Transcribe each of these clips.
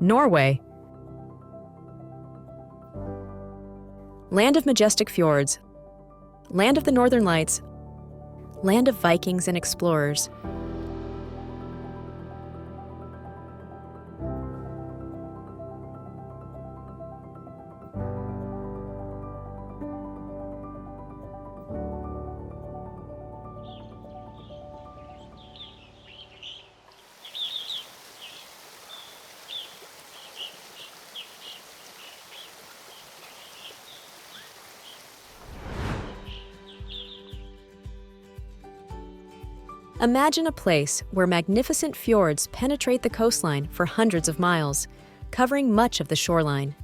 Norway. Land of majestic fjords, land of the northern lights, land of Vikings and explorers. Imagine a place where magnificent fjords penetrate the coastline for hundreds of miles, covering much of the shoreline.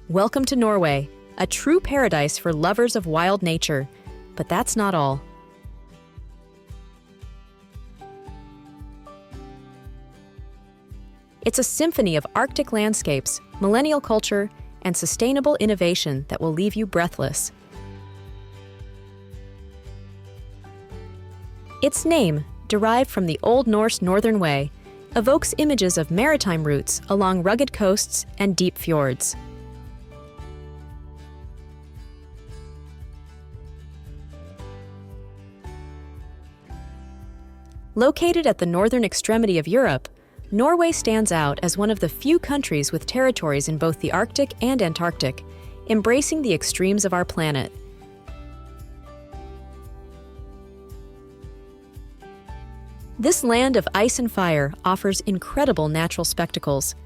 Welcome to Norway, a true paradise for lovers of wild nature. But that's not all. It's a symphony of Arctic landscapes, millennial culture, and sustainable innovation that will leave you breathless. Its name, derived from the Old Norse Northern Way, evokes images of maritime routes along rugged coasts and deep fjords. Located at the northern extremity of Europe, Norway stands out as one of the few countries with territories in both the Arctic and Antarctic, embracing the extremes of our planet. This land of ice and fire offers incredible natural spectacles.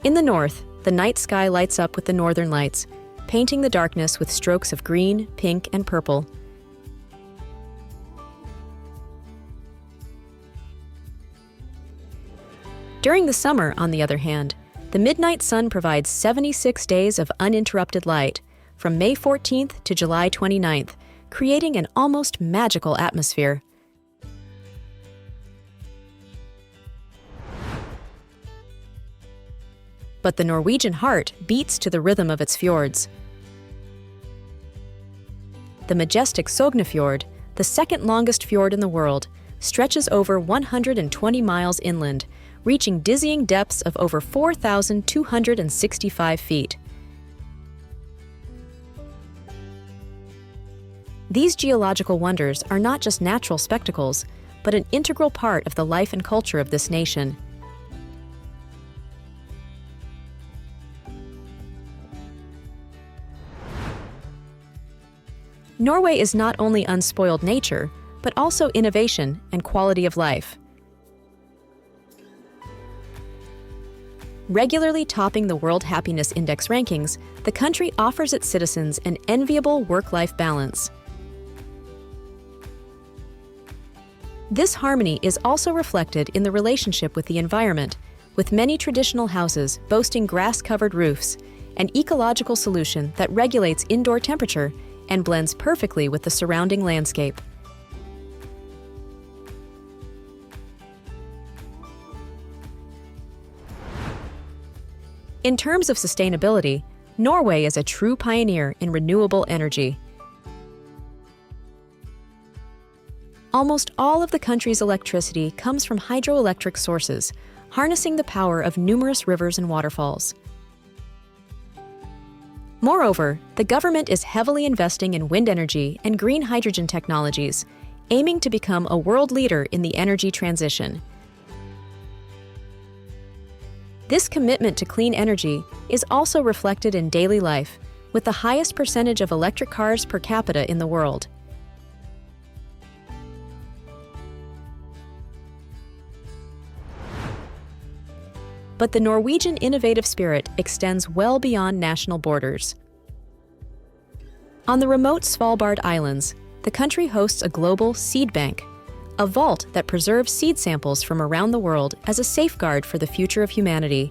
In the north, the night sky lights up with the northern lights, painting the darkness with strokes of green, pink, and purple. During the summer, on the other hand, the midnight sun provides 76 days of uninterrupted light, from May 14th to July 29th, creating an almost magical atmosphere. But the Norwegian heart beats to the rhythm of its fjords. The majestic Sognefjord, the second longest fjord in the world, stretches over 120 miles inland, reaching dizzying depths of over 4,265 feet. These geological wonders are not just natural spectacles, but an integral part of the life and culture of this nation. Norway is not only unspoiled nature, but also innovation and quality of life. Regularly topping the World Happiness Index rankings, the country offers its citizens an enviable work-life balance. This harmony is also reflected in the relationship with the environment, with many traditional houses boasting grass-covered roofs, an ecological solution that regulates indoor temperature and blends perfectly with the surrounding landscape. In terms of sustainability, Norway is a true pioneer in renewable energy. Almost all of the country's electricity comes from hydroelectric sources, harnessing the power of numerous rivers and waterfalls. Moreover, the government is heavily investing in wind energy and green hydrogen technologies, aiming to become a world leader in the energy transition. This commitment to clean energy is also reflected in daily life, with the highest percentage of electric cars per capita in the world. But the Norwegian innovative spirit extends well beyond national borders. On the remote Svalbard Islands, the country hosts a global seed bank, a vault that preserves seed samples from around the world as a safeguard for the future of humanity.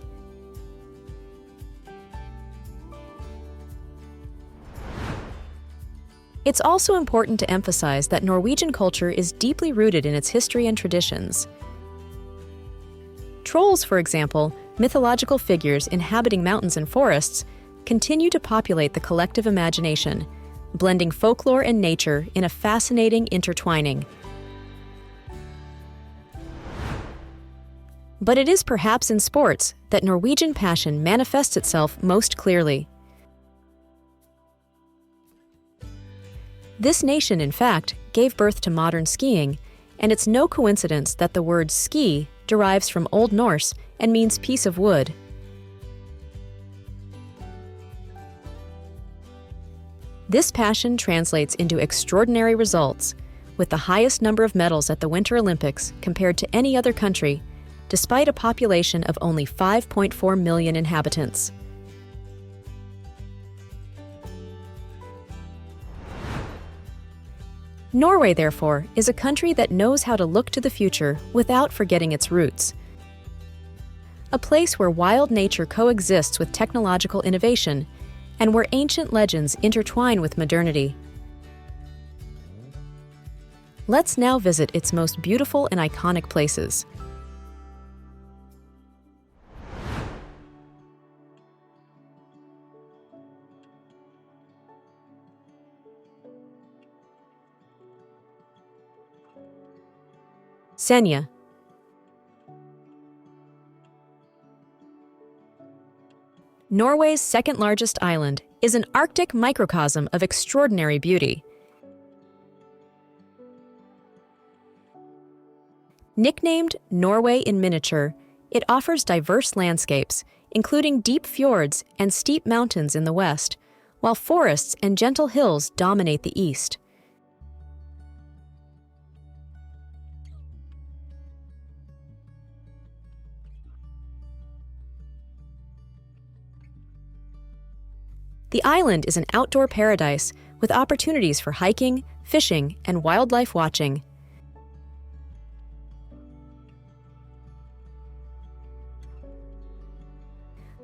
It's also important to emphasize that Norwegian culture is deeply rooted in its history and traditions. Trolls, for example, mythological figures inhabiting mountains and forests, continue to populate the collective imagination, blending folklore and nature in a fascinating intertwining. But it is perhaps in sports that Norwegian passion manifests itself most clearly. This nation, in fact, gave birth to modern skiing, and it's no coincidence that the word ski derives from Old Norse and means piece of wood. This passion translates into extraordinary results, with the highest number of medals at the Winter Olympics compared to any other country, despite a population of only 5.4 million inhabitants. Norway, therefore, is a country that knows how to look to the future without forgetting its roots. A place where wild nature coexists with technological innovation, and where ancient legends intertwine with modernity. Let's now visit its most beautiful and iconic places. Senja. Norway's second-largest island is an Arctic microcosm of extraordinary beauty. Nicknamed Norway in miniature, it offers diverse landscapes, including deep fjords and steep mountains in the west, while forests and gentle hills dominate the east. The island is an outdoor paradise with opportunities for hiking, fishing, and wildlife watching.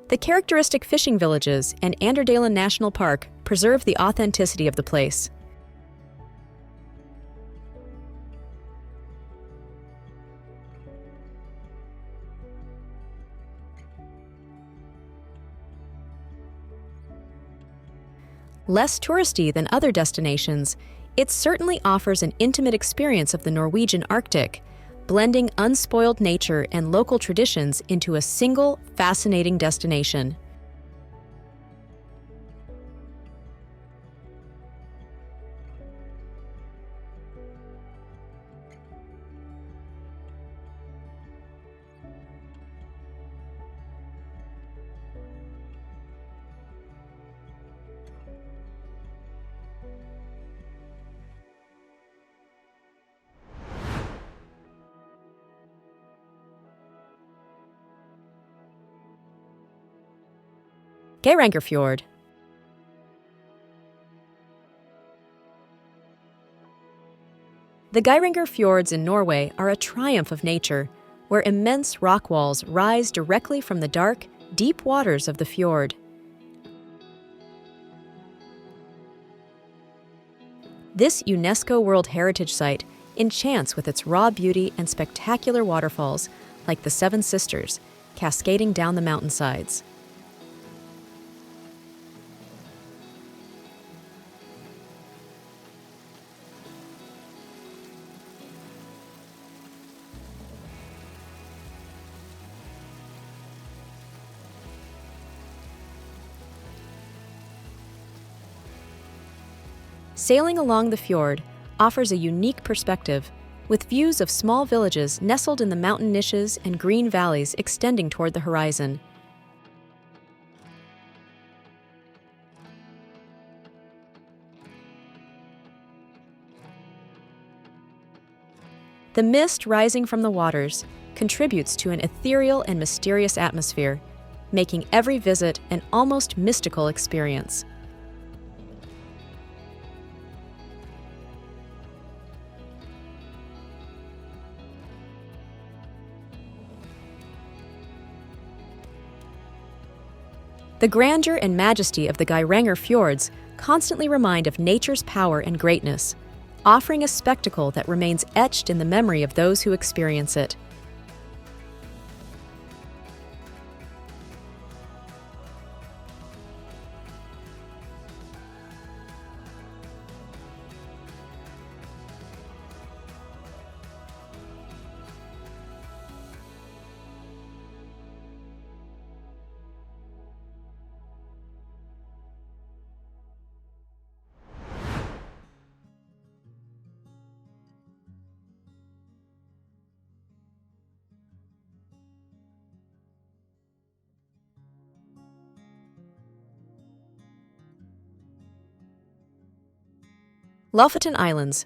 The characteristic fishing villages and Arendal National Park preserve the authenticity of the place. Less touristy than other destinations, it certainly offers an intimate experience of the Norwegian Arctic, blending unspoiled nature and local traditions into a single, fascinating destination. Geirangerfjord. The Geiranger Fjords in Norway are a triumph of nature, where immense rock walls rise directly from the dark, deep waters of the fjord. This UNESCO World Heritage Site enchants with its raw beauty and spectacular waterfalls, like the Seven Sisters, cascading down the mountainsides. Sailing along the fjord offers a unique perspective, with views of small villages nestled in the mountain niches and green valleys extending toward the horizon. The mist rising from the waters contributes to an ethereal and mysterious atmosphere, making every visit an almost mystical experience. The grandeur and majesty of the Geiranger Fjords constantly remind of nature's power and greatness, offering a spectacle that remains etched in the memory of those who experience it. Lofoten Islands.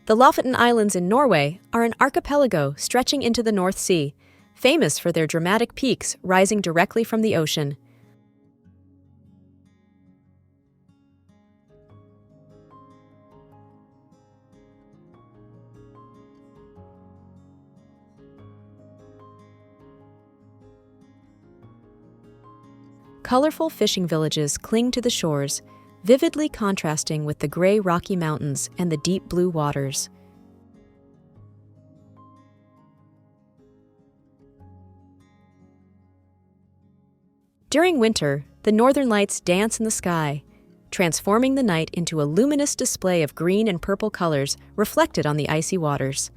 The Lofoten Islands in Norway are an archipelago stretching into the North Sea, famous for their dramatic peaks rising directly from the ocean. Colorful fishing villages cling to the shores, vividly contrasting with the gray Rocky Mountains and the deep blue waters. During winter, the northern lights dance in the sky, transforming the night into a luminous display of green and purple colors reflected on the icy waters.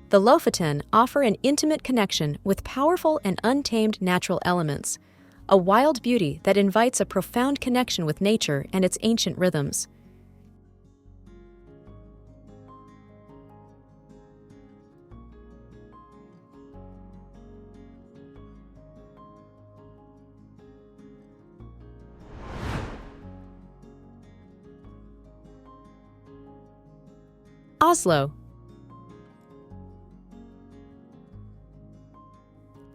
The Lofoten offer an intimate connection with powerful and untamed natural elements, a wild beauty that invites a profound connection with nature and its ancient rhythms. Oslo.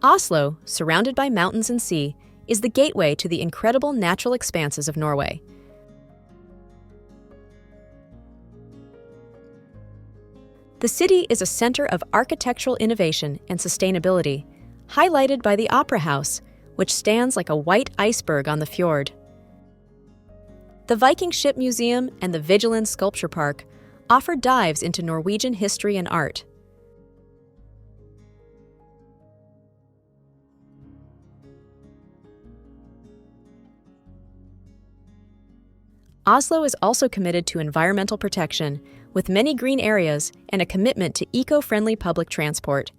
Oslo, surrounded by mountains and sea, is the gateway to the incredible natural expanses of Norway. The city is a center of architectural innovation and sustainability, highlighted by the Opera House, which stands like a white iceberg on the fjord. The Viking Ship Museum and the Vigeland Sculpture Park offer dives into Norwegian history and art. Oslo is also committed to environmental protection, with many green areas and a commitment to eco-friendly public transport.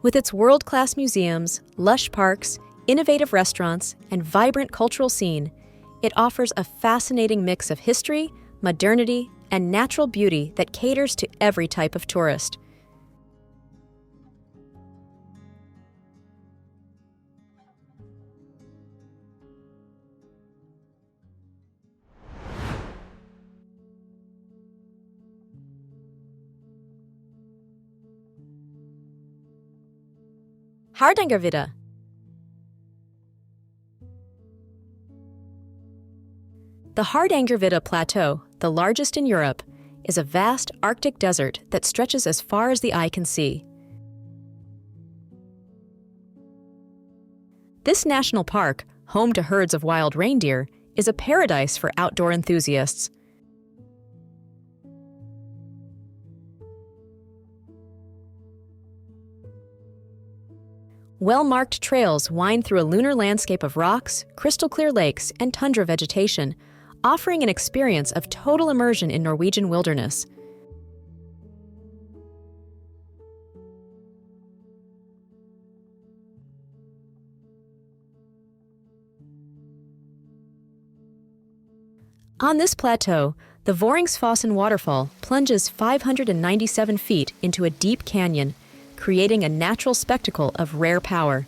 With its world-class museums, lush parks, innovative restaurants, and vibrant cultural scene, it offers a fascinating mix of history, modernity, and natural beauty that caters to every type of tourist. Hardangervidda. The Hardangervidda Plateau, the largest in Europe, is a vast Arctic desert that stretches as far as the eye can see. This national park, home to herds of wild reindeer, is a paradise for outdoor enthusiasts. Well-marked trails wind through a lunar landscape of rocks, crystal-clear lakes, and tundra vegetation, offering an experience of total immersion in Norwegian wilderness. On this plateau, the Voringsfossen waterfall plunges 597 feet into a deep canyon, creating a natural spectacle of rare power.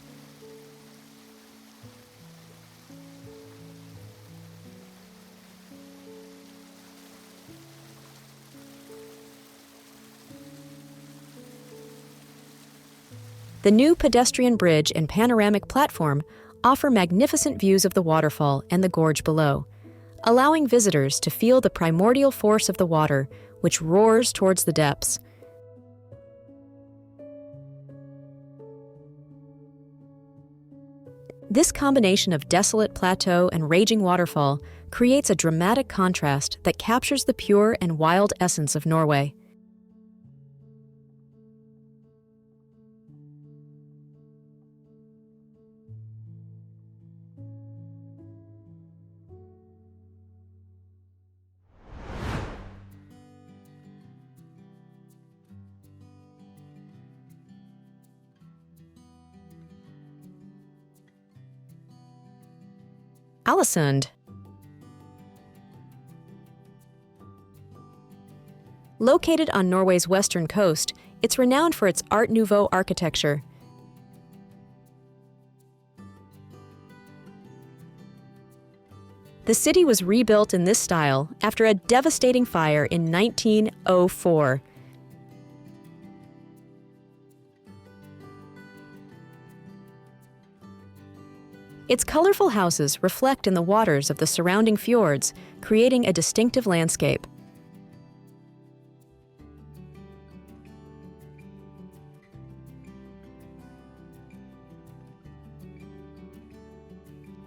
The new pedestrian bridge and panoramic platform offer magnificent views of the waterfall and the gorge below, allowing visitors to feel the primordial force of the water, which roars towards the depths. This combination of desolate plateau and raging waterfall creates a dramatic contrast that captures the pure and wild essence of Norway. Ålesund. Located on Norway's western coast, it's renowned for its Art Nouveau architecture. The city was rebuilt in this style after a devastating fire in 1904. Its colorful houses reflect in the waters of the surrounding fjords, creating a distinctive landscape.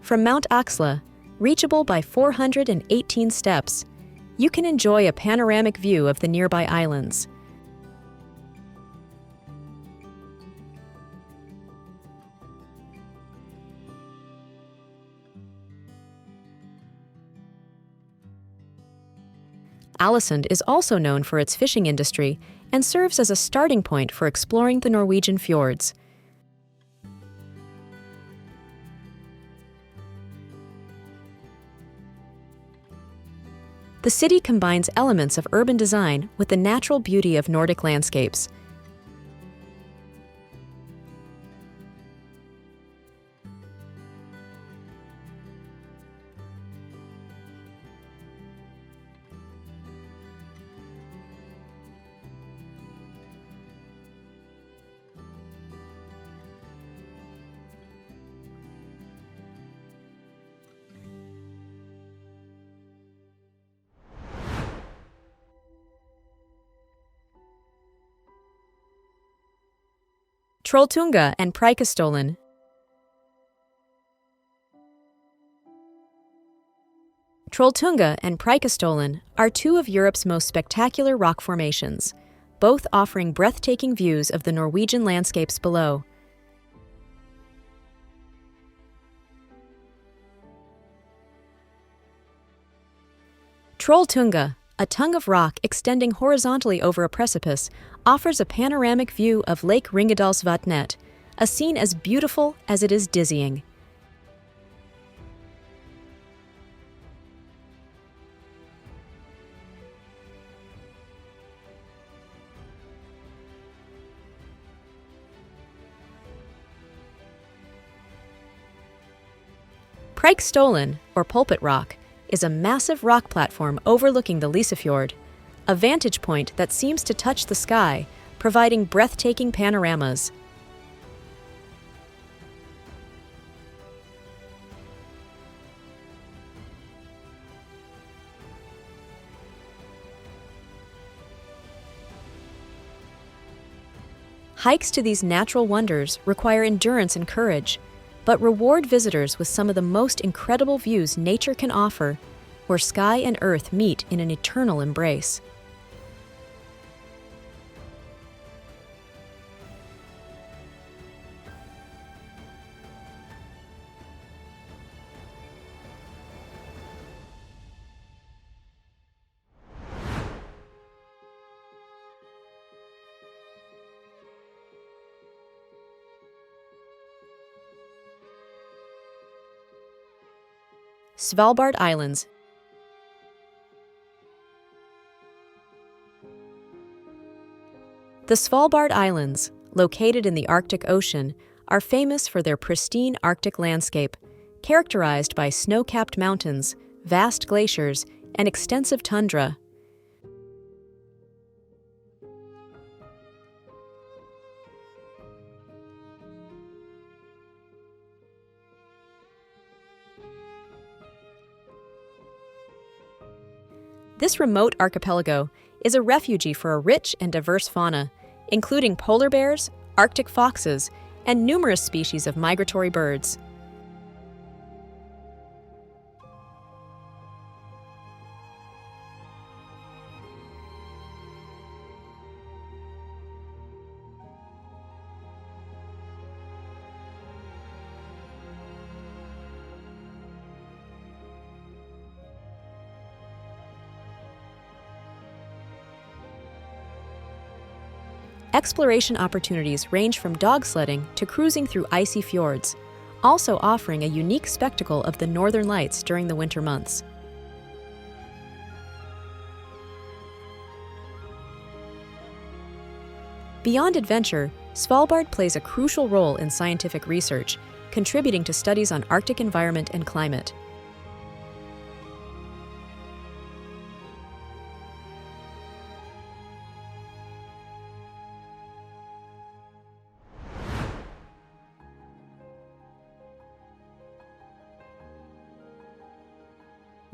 From Mount Axla, reachable by 418 steps, you can enjoy a panoramic view of the nearby islands. Ålesund is also known for its fishing industry and serves as a starting point for exploring the Norwegian fjords. The city combines elements of urban design with the natural beauty of Nordic landscapes. Trolltunga and Preikestolen. Trolltunga and Preikestolen are two of Europe's most spectacular rock formations, both offering breathtaking views of the Norwegian landscapes below. Trolltunga, a tongue of rock extending horizontally over a precipice, offers a panoramic view of Lake Ringedalsvatnet, a scene as beautiful as it is dizzying. Preikestolen, or Pulpit Rock, is a massive rock platform overlooking the Nærøyfjord, a vantage point that seems to touch the sky, providing breathtaking panoramas. Hikes to these natural wonders require endurance and courage, but reward visitors with some of the most incredible views nature can offer, where sky and earth meet in an eternal embrace. Svalbard Islands. The Svalbard Islands, located in the Arctic Ocean, are famous for their pristine Arctic landscape, characterized by snow-capped mountains, vast glaciers, and extensive tundra. This remote archipelago is a refuge for a rich and diverse fauna, including polar bears, Arctic foxes, and numerous species of migratory birds. Exploration opportunities range from dog sledding to cruising through icy fjords, also offering a unique spectacle of the northern lights during the winter months. Beyond adventure, Svalbard plays a crucial role in scientific research, contributing to studies on Arctic environment and climate.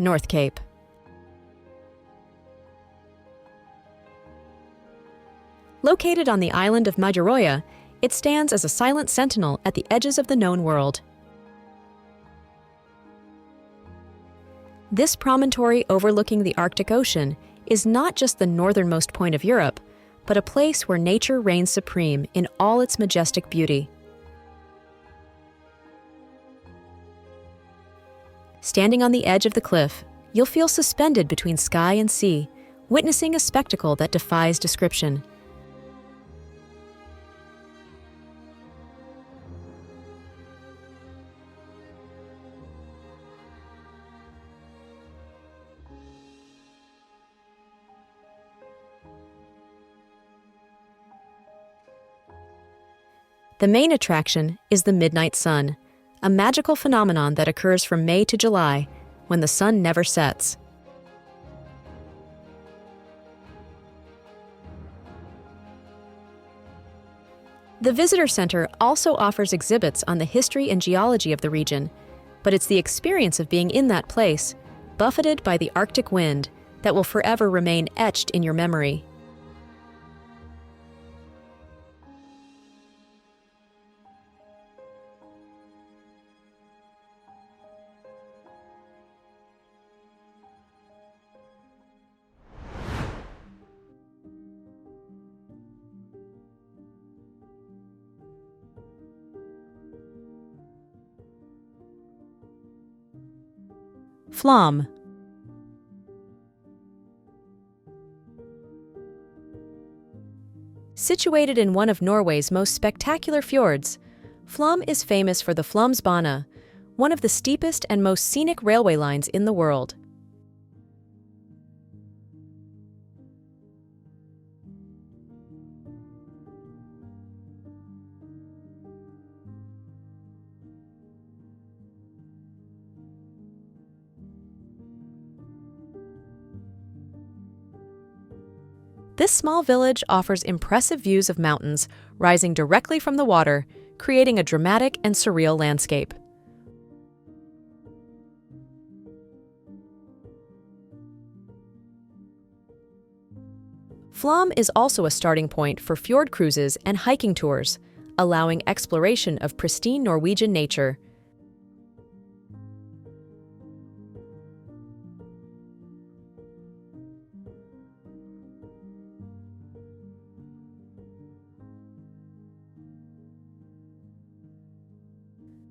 North Cape. Located on the island of Majeroya, it stands as a silent sentinel at the edges of the known world. This promontory overlooking the Arctic Ocean is not just the northernmost point of Europe, but a place where nature reigns supreme in all its majestic beauty. Standing on the edge of the cliff, you'll feel suspended between sky and sea, witnessing a spectacle that defies description. The main attraction is the midnight sun, a magical phenomenon that occurs from May to July, when the sun never sets. The visitor center also offers exhibits on the history and geology of the region, but it's the experience of being in that place, buffeted by the Arctic wind, that will forever remain etched in your memory. Flåm. Situated in one of Norway's most spectacular fjords, Flåm is famous for the Flåmsbane, one of the steepest and most scenic railway lines in the world. This small village offers impressive views of mountains rising directly from the water, creating a dramatic and surreal landscape. Flåm is also a starting point for fjord cruises and hiking tours, allowing exploration of pristine Norwegian nature.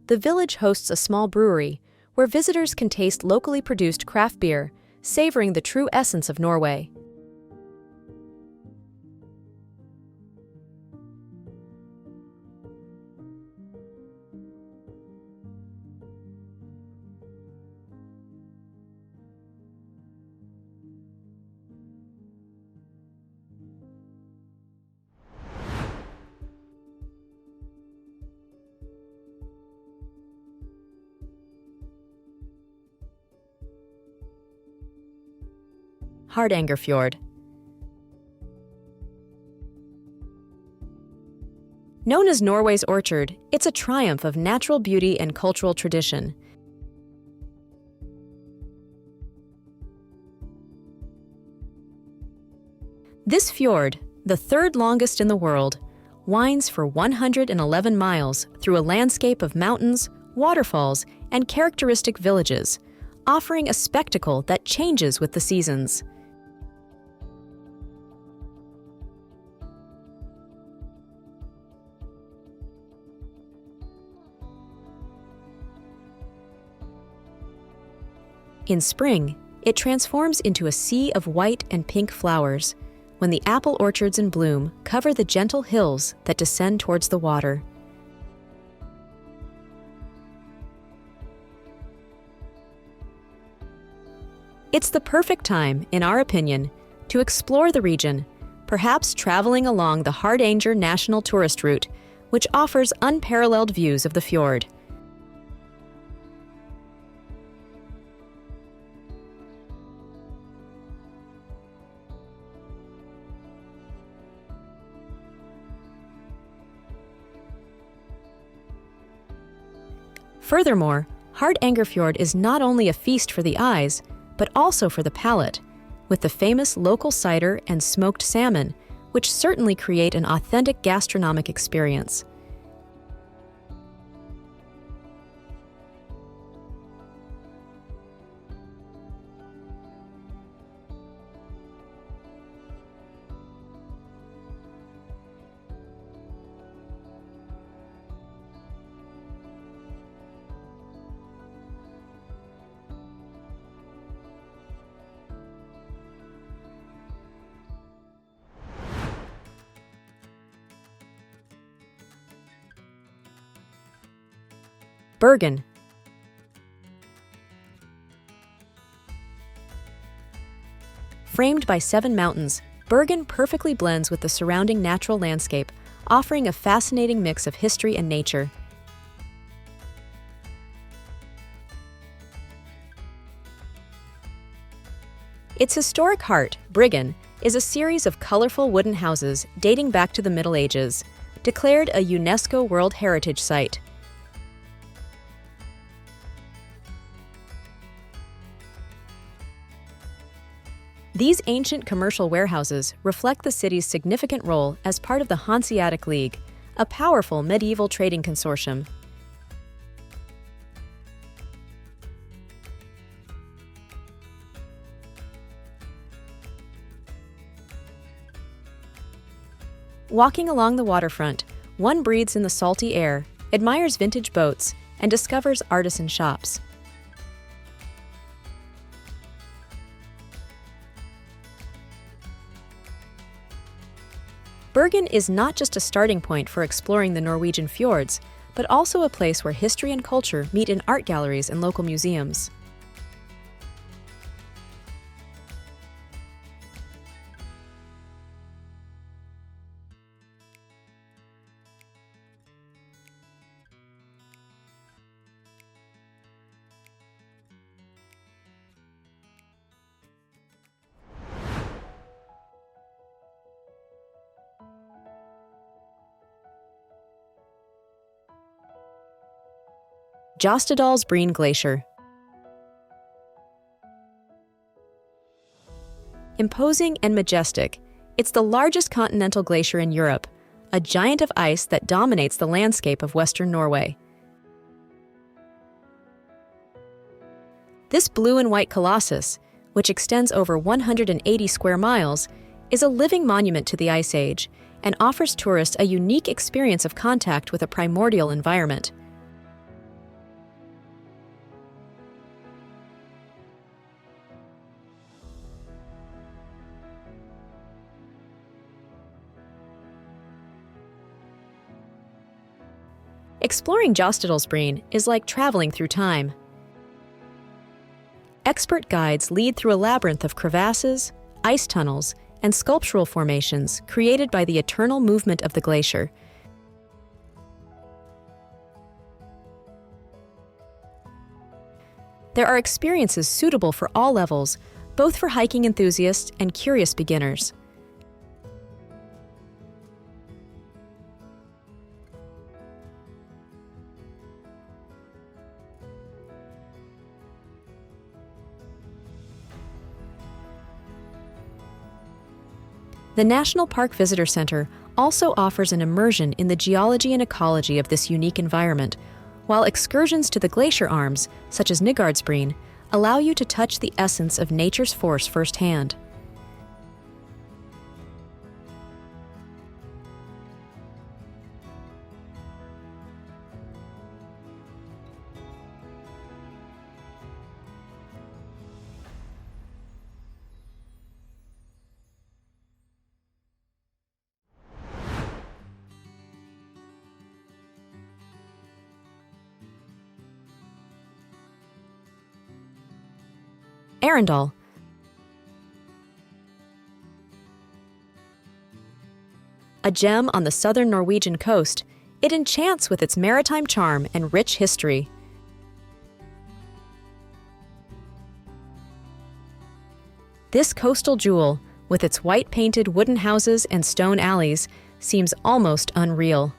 The village hosts a small brewery where visitors can taste locally produced craft beer, savoring the true essence of Norway. Hardangerfjord. Known as Norway's orchard, it's a triumph of natural beauty and cultural tradition. This fjord, the third longest in the world, winds for 111 miles through a landscape of mountains, waterfalls, and characteristic villages, offering a spectacle that changes with the seasons. In spring, it transforms into a sea of white and pink flowers, when the apple orchards in bloom cover the gentle hills that descend towards the water. It's the perfect time, in our opinion, to explore the region, perhaps traveling along the Hardanger National Tourist Route, which offers unparalleled views of the fjord. Furthermore, Hardangerfjord is not only a feast for the eyes, but also for the palate, with the famous local cider and smoked salmon, which certainly create an authentic gastronomic experience. Bergen. Framed by 7 mountains, Bergen perfectly blends with the surrounding natural landscape, offering a fascinating mix of history and nature. Its historic heart, Bryggen, is a series of colorful wooden houses dating back to the Middle Ages, declared a UNESCO World Heritage Site. These ancient commercial warehouses reflect the city's significant role as part of the Hanseatic League, a powerful medieval trading consortium. Walking along the waterfront, one breathes in the salty air, admires vintage boats, and discovers artisan shops. Bergen is not just a starting point for exploring the Norwegian fjords, but also a place where history and culture meet in art galleries and local museums. Jostedalsbreen Glacier. Imposing and majestic, it's the largest continental glacier in Europe, a giant of ice that dominates the landscape of western Norway. This blue and white colossus, which extends over 180 square miles, is a living monument to the Ice Age and offers tourists a unique experience of contact with a primordial environment. Exploring Jostedalsbreen is like traveling through time. Expert guides lead through a labyrinth of crevasses, ice tunnels, and sculptural formations created by the eternal movement of the glacier. There are experiences suitable for all levels, both for hiking enthusiasts and curious beginners. The National Park Visitor Center also offers an immersion in the geology and ecology of this unique environment, while excursions to the glacier arms, such as Nygardsbreen, allow you to touch the essence of nature's force firsthand. Arendal, A gem on the southern Norwegian coast, it enchants with its maritime charm and rich history. This coastal jewel, with its white-painted wooden houses and stone alleys, seems almost unreal.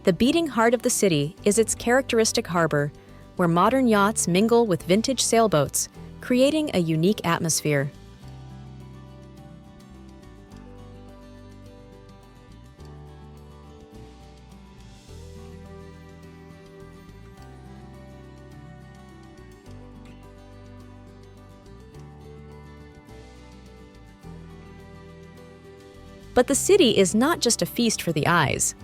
The beating heart of the city is its characteristic harbor, where modern yachts mingle with vintage sailboats, creating a unique atmosphere. But the city is not just a feast for the eyes.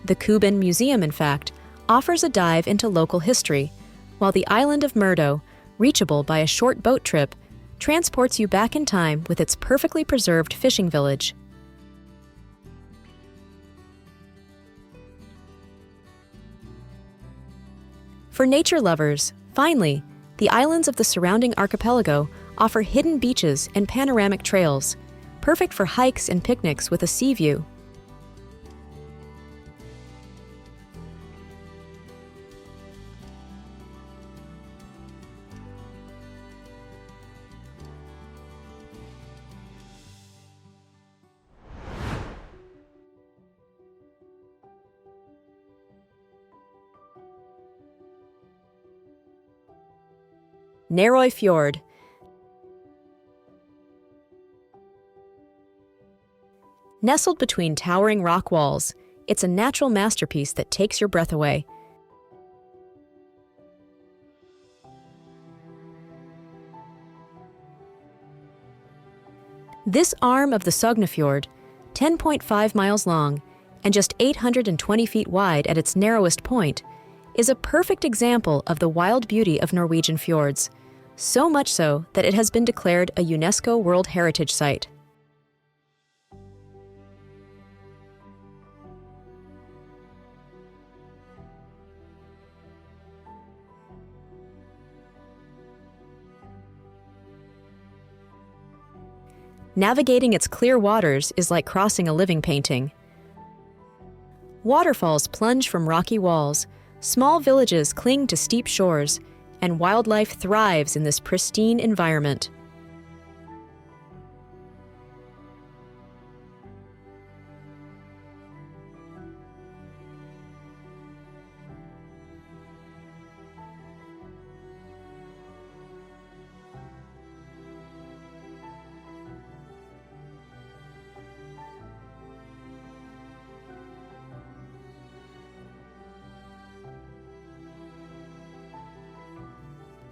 The Kuben Museum, in fact, offers a dive into local history, while the island of Murdo, reachable by a short boat trip, transports you back in time with its perfectly preserved fishing village. For nature lovers, finally, the islands of the surrounding archipelago offer hidden beaches and panoramic trails, perfect for hikes and picnics with a sea view. Nærøyfjord. Nestled between towering rock walls, it's a natural masterpiece that takes your breath away. This arm of the Sognefjord, 10.5 miles long and just 820 feet wide at its narrowest point, is a perfect example of the wild beauty of Norwegian fjords, so much so that it has been declared a UNESCO World Heritage Site. Navigating its clear waters is like crossing a living painting. Waterfalls plunge from rocky walls, small villages cling to steep shores, and wildlife thrives in this pristine environment.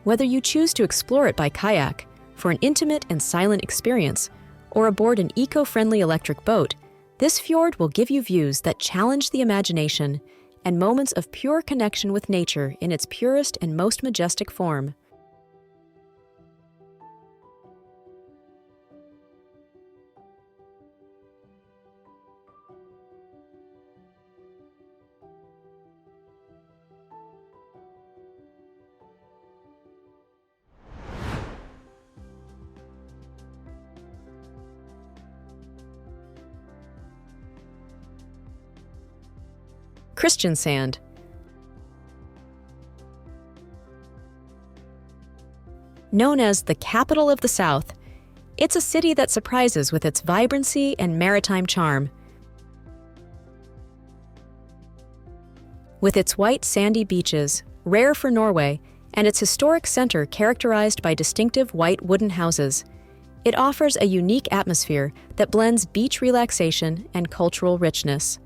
Whether you choose to explore it by kayak for an intimate and silent experience, or aboard an eco-friendly electric boat, this fjord will give you views that challenge the imagination and moments of pure connection with nature in its purest and most majestic form. Kristiansand. Known as the capital of the South, it's a city that surprises with its vibrancy and maritime charm. With its white sandy beaches, rare for Norway, and its historic center characterized by distinctive white wooden houses, it offers a unique atmosphere that blends beach relaxation and cultural richness.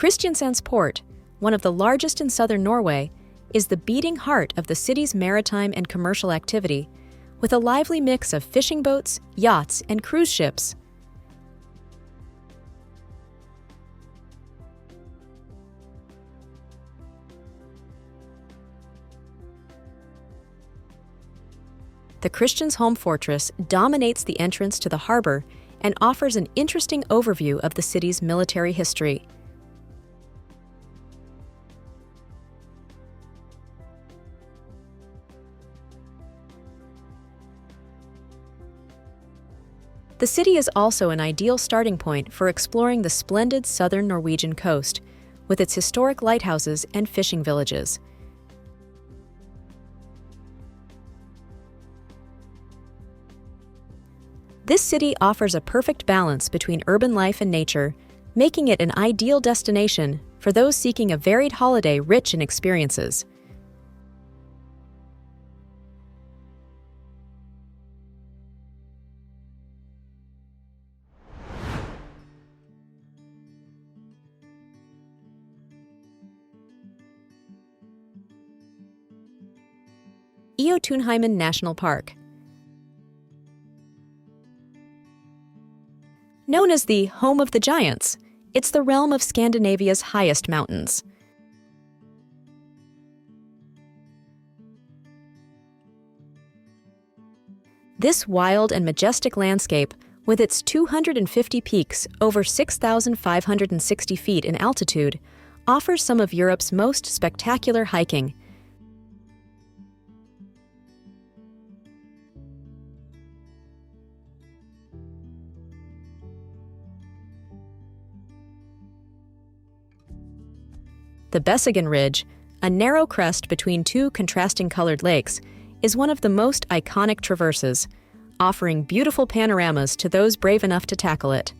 Kristiansand's port, one of the largest in southern Norway, is the beating heart of the city's maritime and commercial activity, with a lively mix of fishing boats, yachts, and cruise ships. the Christiansholm fortress dominates the entrance to the harbor and offers an interesting overview of the city's military history. The city is also an ideal starting point for exploring the splendid southern Norwegian coast, with its historic lighthouses and fishing villages. This city offers a perfect balance between urban life and nature, making it an ideal destination for those seeking a varied holiday rich in experiences. Jotunheimen National Park. Known as the home of the giants, it's the realm of Scandinavia's highest mountains. This wild and majestic landscape, with its 250 peaks over 6,560 feet in altitude, offers some of Europe's most spectacular hiking. The Bergen Ridge, a narrow crest between two contrasting colored lakes, is one of the most iconic traverses, offering beautiful panoramas to those brave enough to tackle it.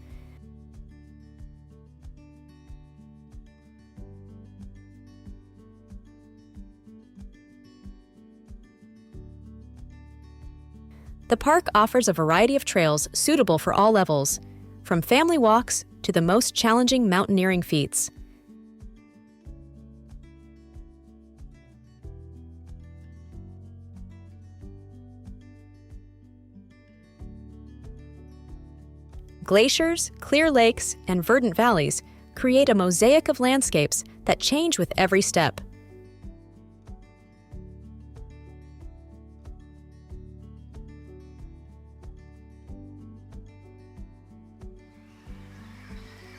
The park offers a variety of trails suitable for all levels, from family walks to the most challenging mountaineering feats. Glaciers, clear lakes, and verdant valleys create a mosaic of landscapes that change with every step.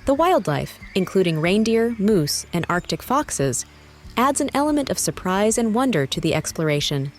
The wildlife, including reindeer, moose, and Arctic foxes, adds an element of surprise and wonder to the exploration.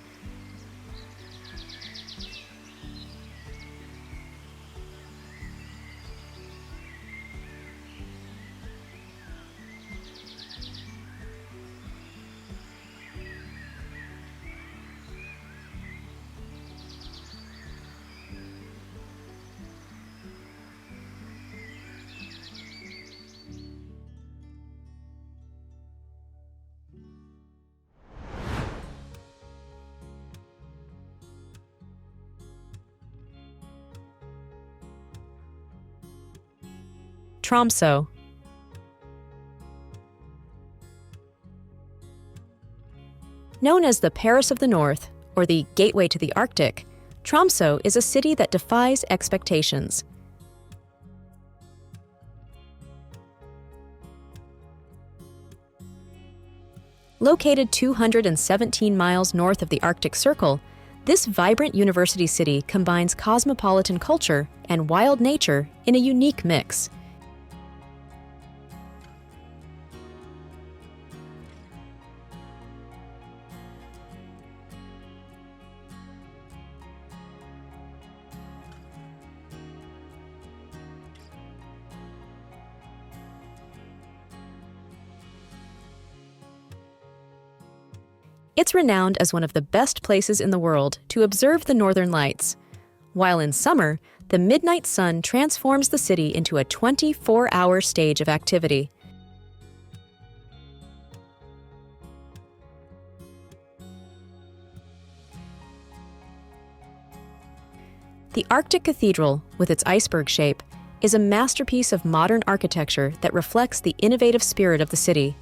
Tromsø. Known as the Paris of the North, or the Gateway to the Arctic, Tromsø is a city that defies expectations. Located 217 miles north of the Arctic Circle, this vibrant university city combines cosmopolitan culture and wild nature in a unique mix. It's renowned as one of the best places in the world to observe the northern lights. While in summer, the midnight sun transforms the city into a 24-hour stage of activity. The Arctic Cathedral, with its iceberg shape, is a masterpiece of modern architecture that reflects the innovative spirit of the city.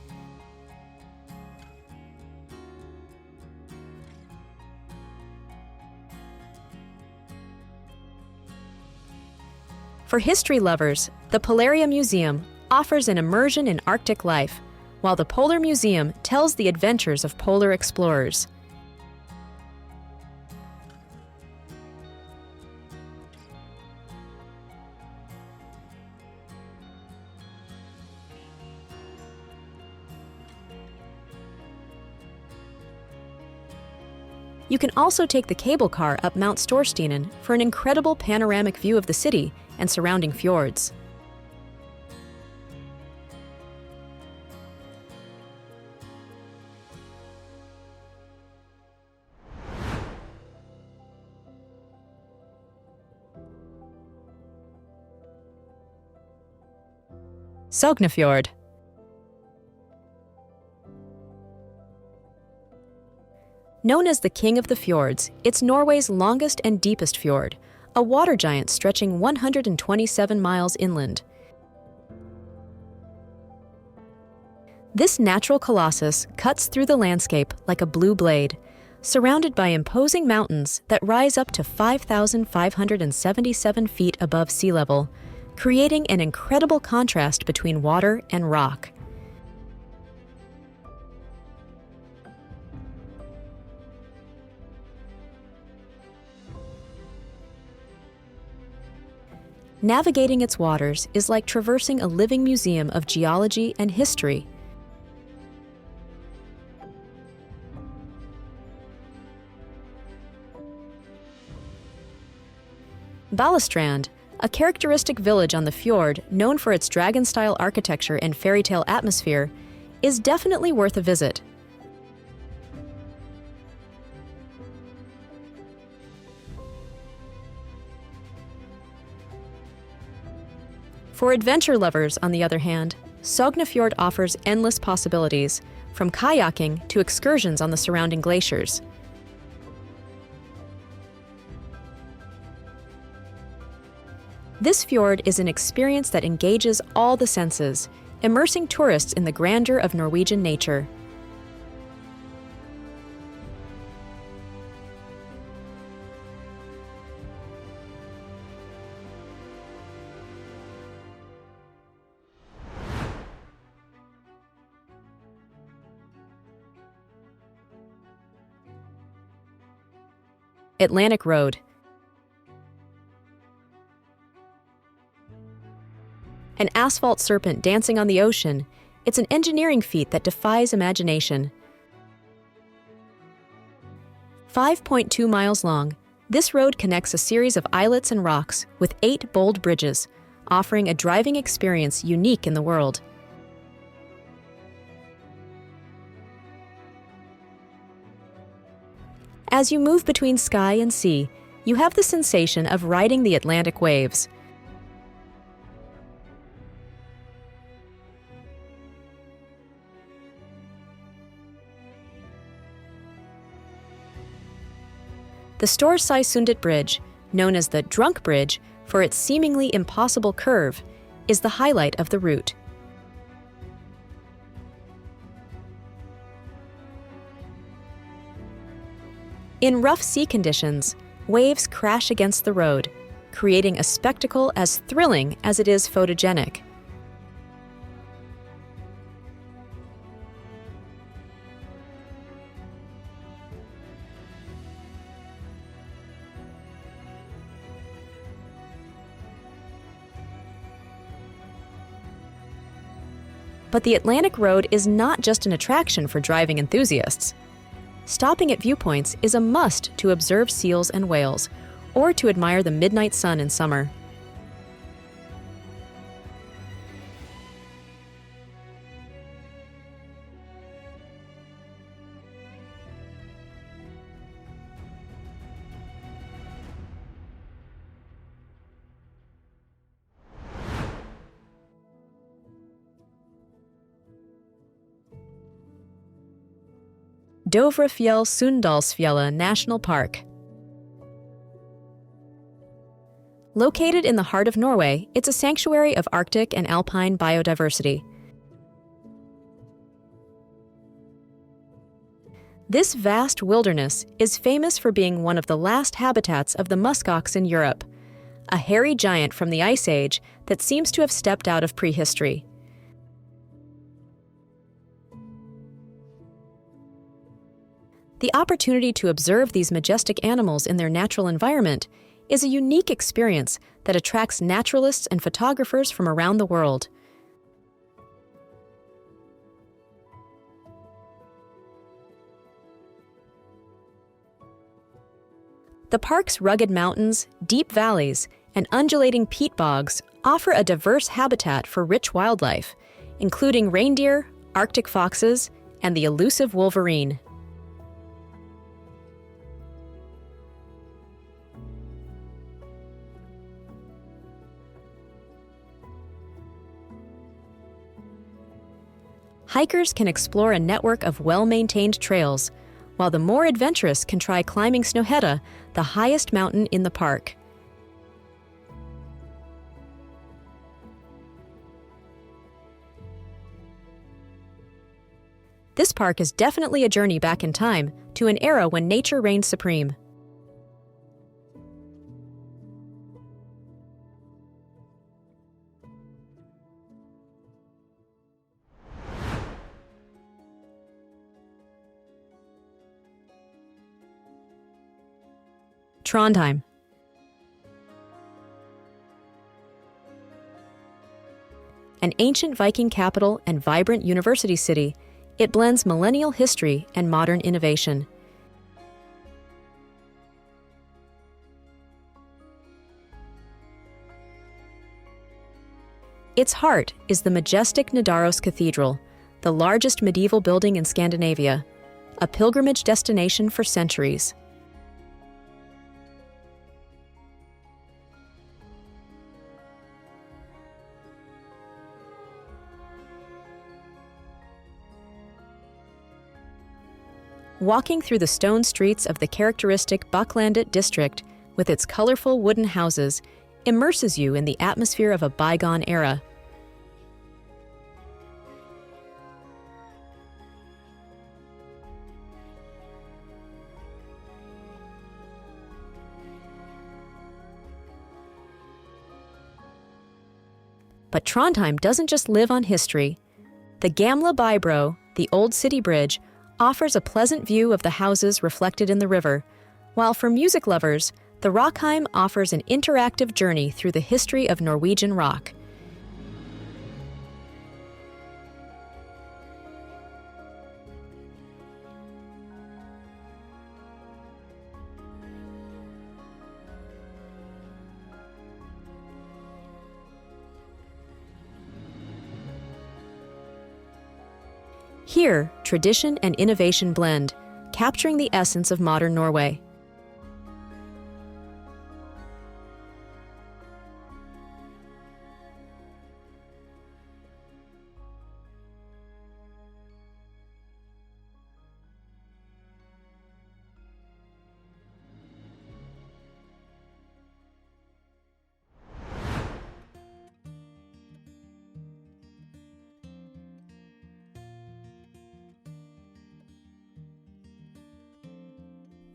For history lovers, the Polaria Museum offers an immersion in Arctic life, while the Polar Museum tells the adventures of polar explorers. You can also take the cable car up Mount Storstenen for an incredible panoramic view of the city and surrounding fjords. Sognefjord. Known as the King of the Fjords, it's Norway's longest and deepest fjord, a water giant stretching 127 miles inland. This natural colossus cuts through the landscape like a blue blade, surrounded by imposing mountains that rise up to 5,577 feet above sea level, creating an incredible contrast between water and rock. Navigating its waters is like traversing a living museum of geology and history. Balestrand, a characteristic village on the fjord known for its dragon-style architecture and fairy tale atmosphere, is definitely worth a visit. For adventure lovers, on the other hand, Sognefjord offers endless possibilities, from kayaking to excursions on the surrounding glaciers. This fjord is an experience that engages all the senses, immersing tourists in the grandeur of Norwegian nature. Atlantic Road. An asphalt serpent dancing on the ocean, it's an engineering feat that defies imagination. 5.2 miles long, this road connects a series of islets and rocks with 8 bold bridges, offering a driving experience unique in the world. As you move between sky and sea, you have the sensation of riding the Atlantic waves. The Storseisundet Bridge, known as the Drunk Bridge for its seemingly impossible curve, is the highlight of the route. In rough sea conditions, waves crash against the road, creating a spectacle as thrilling as it is photogenic. But the Atlantic Road is not just an attraction for driving enthusiasts. Stopping at viewpoints is a must to observe seals and whales, or to admire the midnight sun in summer. Dovrefjell-Sunndalsfjella National Park. Located in the heart of Norway, it's a sanctuary of Arctic and alpine biodiversity. This vast wilderness is famous for being one of the last habitats of the muskox in Europe, a hairy giant from the Ice Age that seems to have stepped out of prehistory. The opportunity to observe these majestic animals in their natural environment is a unique experience that attracts naturalists and photographers from around the world. The park's rugged mountains, deep valleys, and undulating peat bogs offer a diverse habitat for rich wildlife, including reindeer, Arctic foxes, and the elusive wolverine. Hikers can explore a network of well-maintained trails, while the more adventurous can try climbing Snøhetta, the highest mountain in the park. This park is definitely a journey back in time to an era when nature reigned supreme. Trondheim. An ancient Viking capital and vibrant university city, it blends millennial history and modern innovation. Its heart is the majestic Nidaros Cathedral, the largest medieval building in Scandinavia, a pilgrimage destination for centuries. Walking through the stone streets of the characteristic Bakklandet district with its colorful wooden houses immerses you in the atmosphere of a bygone era. But Trondheim doesn't just live on history. The Gamla Bybro, the Old City Bridge, offers a pleasant view of the houses reflected in the river, while for music lovers, the Rockheim offers an interactive journey through the history of Norwegian rock. Here, tradition and innovation blend, capturing the essence of modern Norway.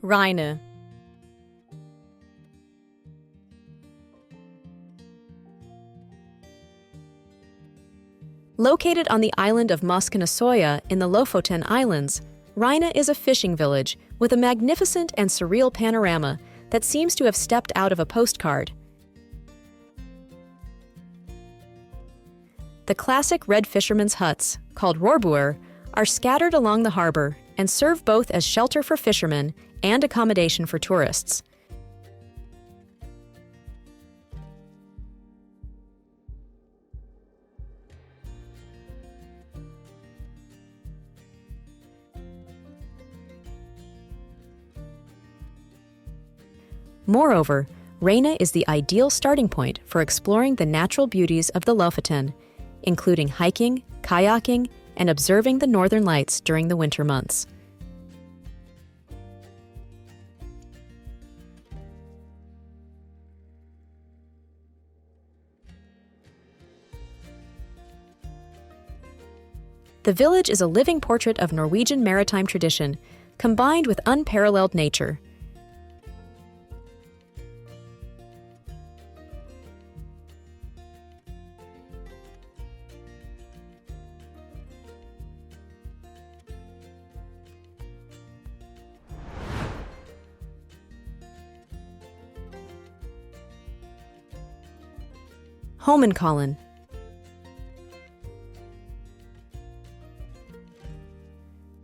Reine. Located on the island of Moskenesøya in the Lofoten Islands, Reine is a fishing village with a magnificent and surreal panorama that seems to have stepped out of a postcard. The classic red fishermen's huts, called rorbuer, are scattered along the harbor and serve both as shelter for fishermen and accommodation for tourists. Moreover, Reine is the ideal starting point for exploring the natural beauties of the Lofoten, including hiking, kayaking, and observing the northern lights during the winter months. The village is a living portrait of Norwegian maritime tradition, combined with unparalleled nature. Holmenkollen.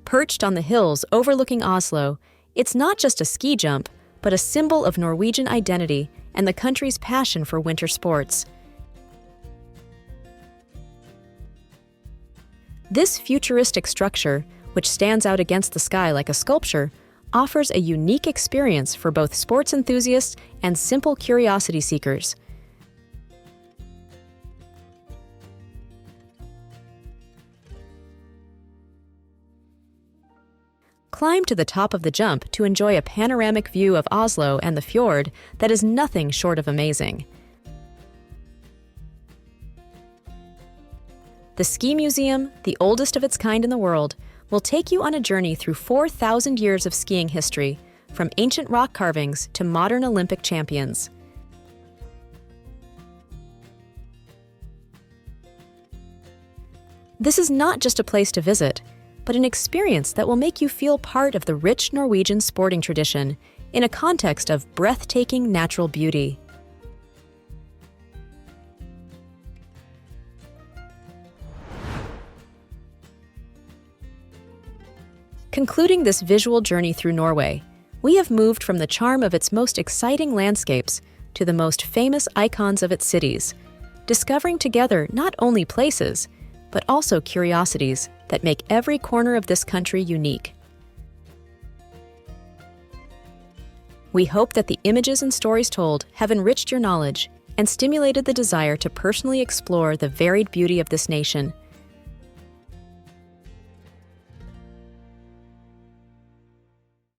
Perched on the hills overlooking Oslo, it's not just a ski jump, but a symbol of Norwegian identity and the country's passion for winter sports. This futuristic structure, which stands out against the sky like a sculpture, offers a unique experience for both sports enthusiasts and simple curiosity seekers. Climb to the top of the jump to enjoy a panoramic view of Oslo and the fjord that is nothing short of amazing. The Ski Museum, the oldest of its kind in the world, will take you on a journey through 4,000 years of skiing history, from ancient rock carvings to modern Olympic champions. This is not just a place to visit, but an experience that will make you feel part of the rich Norwegian sporting tradition in a context of breathtaking natural beauty. Concluding this visual journey through Norway, we have moved from the charm of its most exciting landscapes to the most famous icons of its cities, discovering together not only places, but also curiosities that make every corner of this country unique. We hope that the images and stories told have enriched your knowledge and stimulated the desire to personally explore the varied beauty of this nation